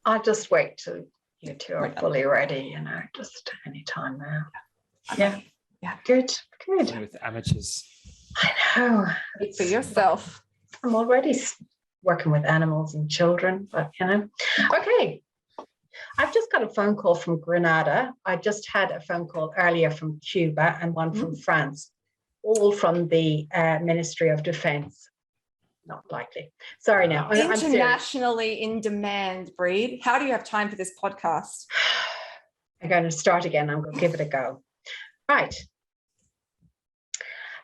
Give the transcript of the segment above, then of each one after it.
I'll just wait till you two are fully ready, just any time now. Yeah. Good. With amateurs. I know. Speak for yourself. I'm already working with animals and children, but Okay. I've just got a phone call from Grenada. I just had a phone call earlier from Cuba and one from France, all from the Ministry of Defense. Not likely. Sorry now. Internationally in demand, Breed. How do you have time for this podcast? I'm going to start again. I'm going to give it a go. Right.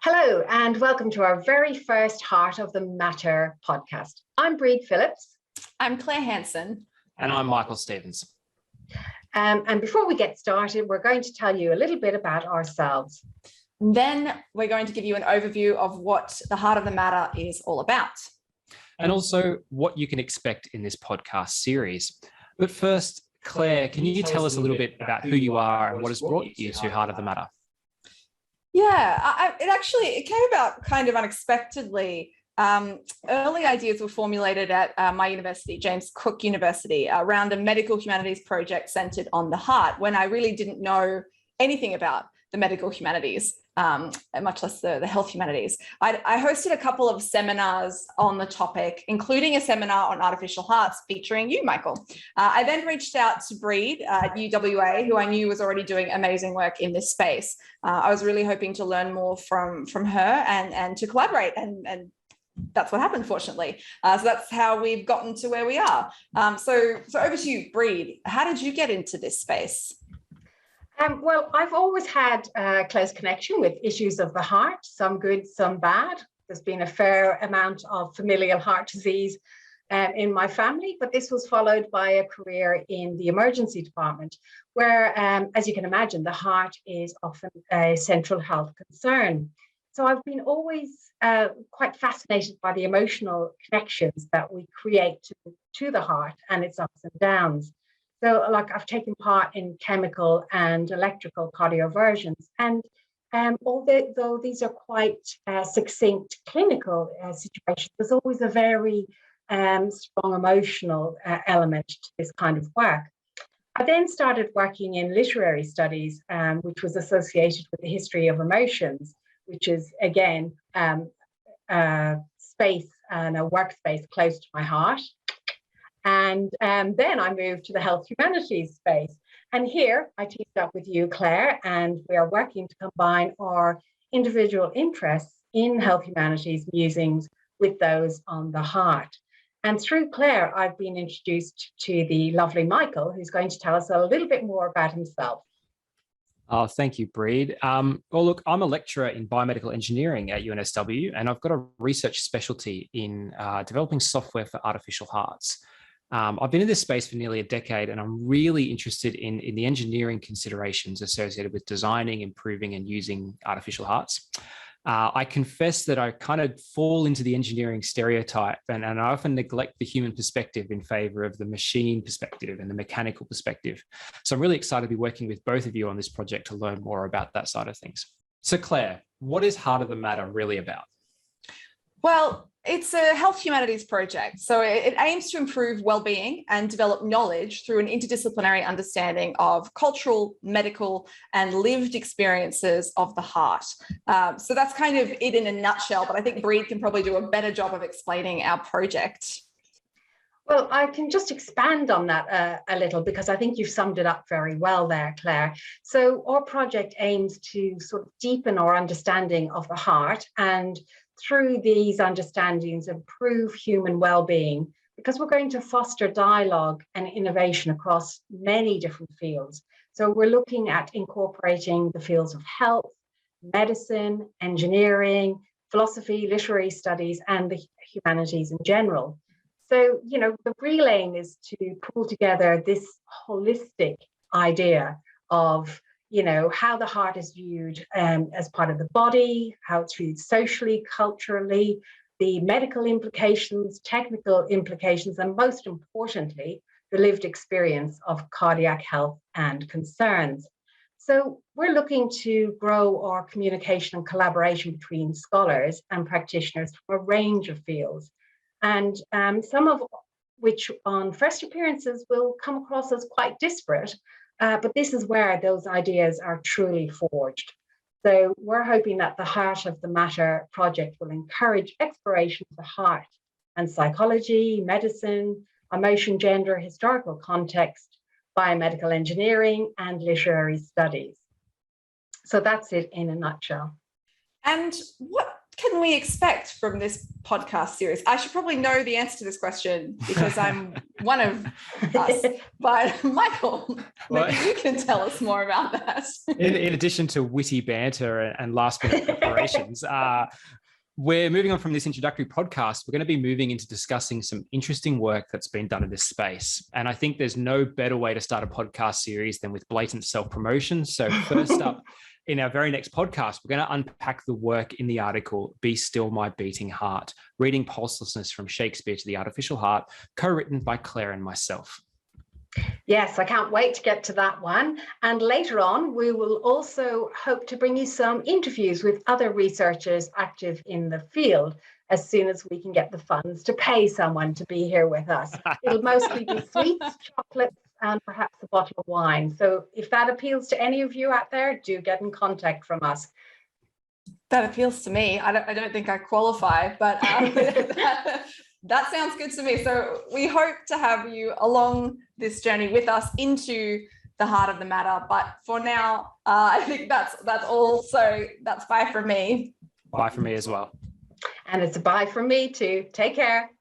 Hello, and welcome to our very first Heart of the Matter podcast. I'm Breed Phillips. I'm Claire Hansen. And I'm Michael Stevens. And before we get started, we're going to tell you a little bit about ourselves. And then we're going to give you an overview of what the Heart of the Matter is all about. And also what you can expect in this podcast series. But first, Claire, can you tell us a little bit about who you are and what has brought you to Heart of the Matter? Yeah, it came about kind of unexpectedly. Early ideas were formulated at my university, James Cook University, around a medical humanities project centered on the heart, when I really didn't know anything about the medical humanities, much less the health humanities. I hosted a couple of seminars on the topic, including a seminar on artificial hearts featuring you, Michael. I then reached out to Breed at UWA, who I knew was already doing amazing work in this space. I was really hoping to learn more from her and to collaborate, and that's what happened, fortunately. So that's how we've gotten to where we are. So over to you, Breed. How did you get into this space? Well, I've always had a close connection with issues of the heart, some good, some bad. There's been a fair amount of familial heart disease in my family, but this was followed by a career in the emergency department, where, as you can imagine, the heart is often a central health concern. So I've been always quite fascinated by the emotional connections that we create to the heart and its ups and downs. So I've taken part in chemical and electrical cardioversions, and although these are quite succinct clinical situations, there's always a very strong emotional element to this kind of work. I then started working in literary studies, which was associated with the history of emotions, which is, again, a space and a workspace close to my heart. And then I moved to the health humanities space. And here I teamed up with you, Claire, and we are working to combine our individual interests in health humanities musings with those on the heart. And through Claire, I've been introduced to the lovely Michael, who's going to tell us a little bit more about himself. Oh, thank you, Breed. Well, look, I'm a lecturer in biomedical engineering at UNSW, and I've got a research specialty in developing software for artificial hearts. I've been in this space for nearly a decade, and I'm really interested in the engineering considerations associated with designing, improving, and using artificial hearts. I confess that I kind of fall into the engineering stereotype, and I often neglect the human perspective in favor of the machine perspective and the mechanical perspective. So I'm really excited to be working with both of you on this project to learn more about that side of things. So Claire, what is Heart of the Matter really about? Well, it's a health humanities project, so it aims to improve well-being and develop knowledge through an interdisciplinary understanding of cultural, medical, and lived experiences of the heart. So that's kind of it in a nutshell, but I think Breed can probably do a better job of explaining our project. Well, I can just expand on that a little, because I think you've summed it up very well there, Claire. So our project aims to sort of deepen our understanding of the heart, and through these understandings improve human well-being, because we're going to foster dialogue and innovation across many different fields. So we're looking at incorporating the fields of health, medicine, engineering, philosophy, literary studies, and the humanities in general. So, the real aim is to pull together this holistic idea of how the heart is viewed as part of the body, how it's viewed socially, culturally, the medical implications, technical implications, and most importantly, the lived experience of cardiac health and concerns. So we're looking to grow our communication and collaboration between scholars and practitioners from a range of fields. And some of which on first appearances will come across as quite disparate, but this is where those ideas are truly forged. So we're hoping that the Heart of the Matter project will encourage exploration of the heart and psychology, medicine, emotion, gender, historical context, biomedical engineering, and literary studies. So that's it in a nutshell. And what can we expect from this podcast series? I should probably know the answer to this question because I'm one of us. But Michael, maybe you can tell us more about that. In addition to witty banter and last-minute preparations, we're moving on from this introductory podcast. We're going to be moving into discussing some interesting work that's been done in this space. And I think there's no better way to start a podcast series than with blatant self-promotion. So first up, in our very next podcast, we're going to unpack the work in the article, Be Still My Beating Heart, Reading Pulselessness from Shakespeare to the Artificial Heart, co-written by Claire and myself. Yes, I can't wait to get to that one. And later on, we will also hope to bring you some interviews with other researchers active in the field as soon as we can get the funds to pay someone to be here with us. It'll mostly be sweets, chocolates, and perhaps a bottle of wine. So if that appeals to any of you out there, do get in contact from us. That appeals to me. I don't think I qualify, but that sounds good to me. So we hope to have you along this journey with us into the heart of the matter. But for now, I think that's all. So that's bye from me. Bye from me as well. And it's a bye from me too. Take care.